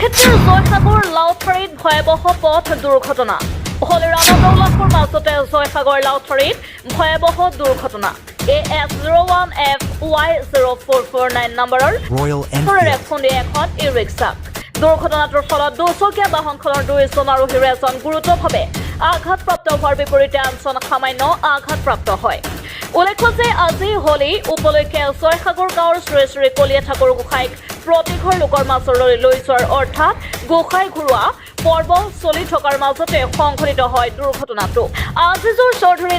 বৰক্ষেত্ৰৰ জয়সাগৰ লাউথাৰীত ভয়াৱহ পথ দুৰ্ঘটনা। হোলীৰ আনন্দ উল্লাসৰ মাজতে জয়সাগৰ লাউথাৰীত ভয়াৱহ দুৰ্ঘটনা। AS01FY0449 নম্বৰৰ খুন্দিয়ে এখন ই ৰিক্সাক। দুৰ্ঘটনাটোৰ ফলত দুচকীয়া বাহনখনৰ দুয়োজন আৰোহীৰ এজন গুৰুতৰভাৱে আঘাতপ্ৰাপ্ত হোৱাৰ বিপৰীতে আনজন সামান্য আঘাতপ্ৰাপ্ত হয়। উল্লেখ্য যে আজি হোলী উপলক্ষে জয়সাগৰ গাঁৱৰ শ্ৰী শ্ৰী কলীয়া ঠাকুৰ গোসাঁইক প্ৰতিঘৰ লোকৰ মাজলৈ লৈ যোৱাৰ অৰ্থাৎ গোসাঁই ঘূৰোৱা পৰ্ব চলি থকাৰ মাজতে সংঘটিত হয় দুৰ্ঘটনাটো। আজিজুৰ চৌধুৰী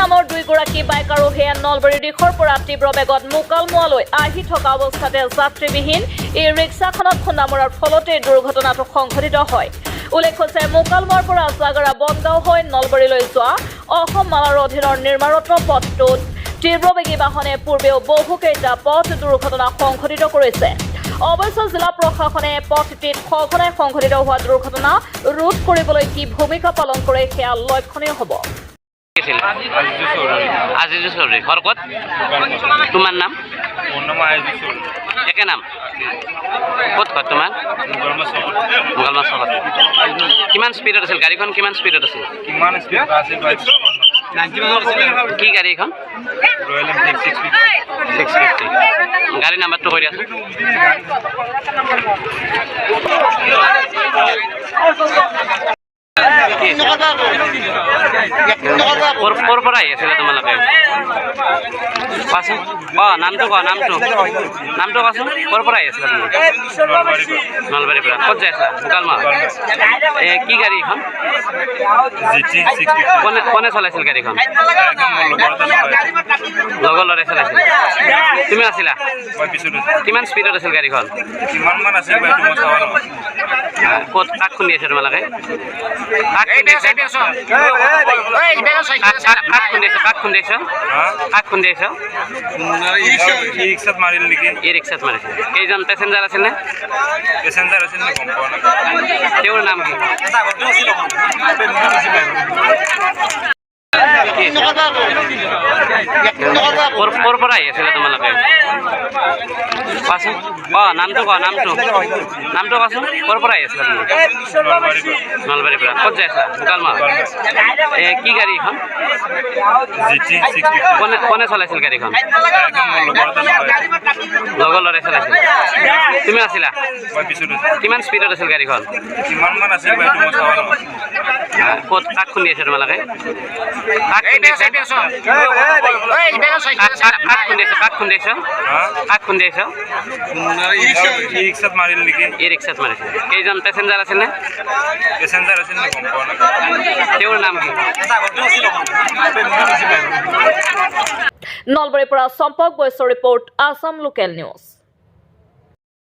নামৰ দুইগৰাকী বাইক আৰোহীয়ে নলবাৰী দিশৰ পৰা তীব্ৰ বেগত মোকালমোৱালৈ আহি থকা অৱস্থাতে যাত্ৰীবিহীন এই ৰিক্সাখনত খুন্দা মৰাৰ ফলতে দুৰ্ঘটনাটো সংঘটিত হয়। উল্লেখ্য যে মোকালমোৱাৰ পৰা জাগাৰা বনগাঁও হৈ নলবাৰীলৈ যোৱা অসম মালাৰ অধীনৰ নিৰ্মাণৰত পথটোত তীব্ৰবেগী বাহনে পূৰ্বেও বহুকেইটা পথ দুৰ্ঘটনা সংঘটিত কৰিছে। অৱশ্যে জিলা প্ৰশাসনে পথটিত সঘনাই সংঘটিত হোৱা দুৰ্ঘটনা ৰোধ কৰিবলৈ কি ভূমিকা পালন কৰে সেয়া লক্ষণীয় হ'ব। আজিজু চৌধুৰী ঘৰ ক'ত? তোমাৰ নাম? একে নাম? ক'ত ঘৰ তোমাৰ? মুঘলমা চকত। কিমান স্পীডত আছিল গাড়ীখন? কিমান স্পীডত আছিল? কি গাড়ী এখন? Royal Enfield 650। গাড়ী নাম্বাৰটো কৈ দিয়াচোন। ক'ৰ পৰা আহি আছিলে তোমালোকে? কোৱাচোন। নামটো কোৱা, নামটো কোৱাচোন। ক'ৰ পৰা আহি আছিলে তুমি? নলবাৰীৰ পৰা। ক'ত যাই আছিলা? মুকালমা। কি গাড়ী এখন? কোনে চলাইছিল গাড়ীখন? লগৰ ল'ৰাই চলাইছিল। তুমি আছিলা? কিমান স্পীডত আছিল গাড়ীখন? ক'ত কাক খুন্দি আছে তোমালোকে? কাক খুন্দিয়াইছ? ই ৰিক্সাত মাৰিল নেকি? ই ৰিক্সাত মাৰিছে। কেইজন পেচেঞ্জাৰ আছিল নে? পেচেঞ্জাৰ আছিল নে গম পোৱা নাই। তেওঁৰ নাম কি? ক'ৰ পৰা আহি আছিলে তোমালোকে? কোৱাচোন। নামটো কোৱা, নামটো কোৱাচোন। ক'ৰ পৰা আহি আছিলা তুমি? নলবাৰীৰ পৰা। ক'ত যাই আছিলা? মুকালমা। কি গাড়ী এখন? কোনে চলাইছিল গাড়ীখন? লগৰ ল'ৰাই চলাইছিল। তুমি আছিলা? কিমান স্পীডত আছিল গাড়ীখন? ক'ত কাক খুন্দি আছে তোমালোকে? কাক খুন্দিয়াইছ? ই ৰিক্সাত মাৰিল নেকি? ই ৰিক্সাত মাৰিছে। কেইজন পেচেঞ্জাৰ আছিল নে? পেচেঞ্জাৰ আছিল নে গম পোৱা নাই। তেওঁৰ নাম কি? নলবাৰীৰ পৰা চম্পক বৈশ্যৰ ৰিপৰ্ট, আছাম লোকেল নিউজ।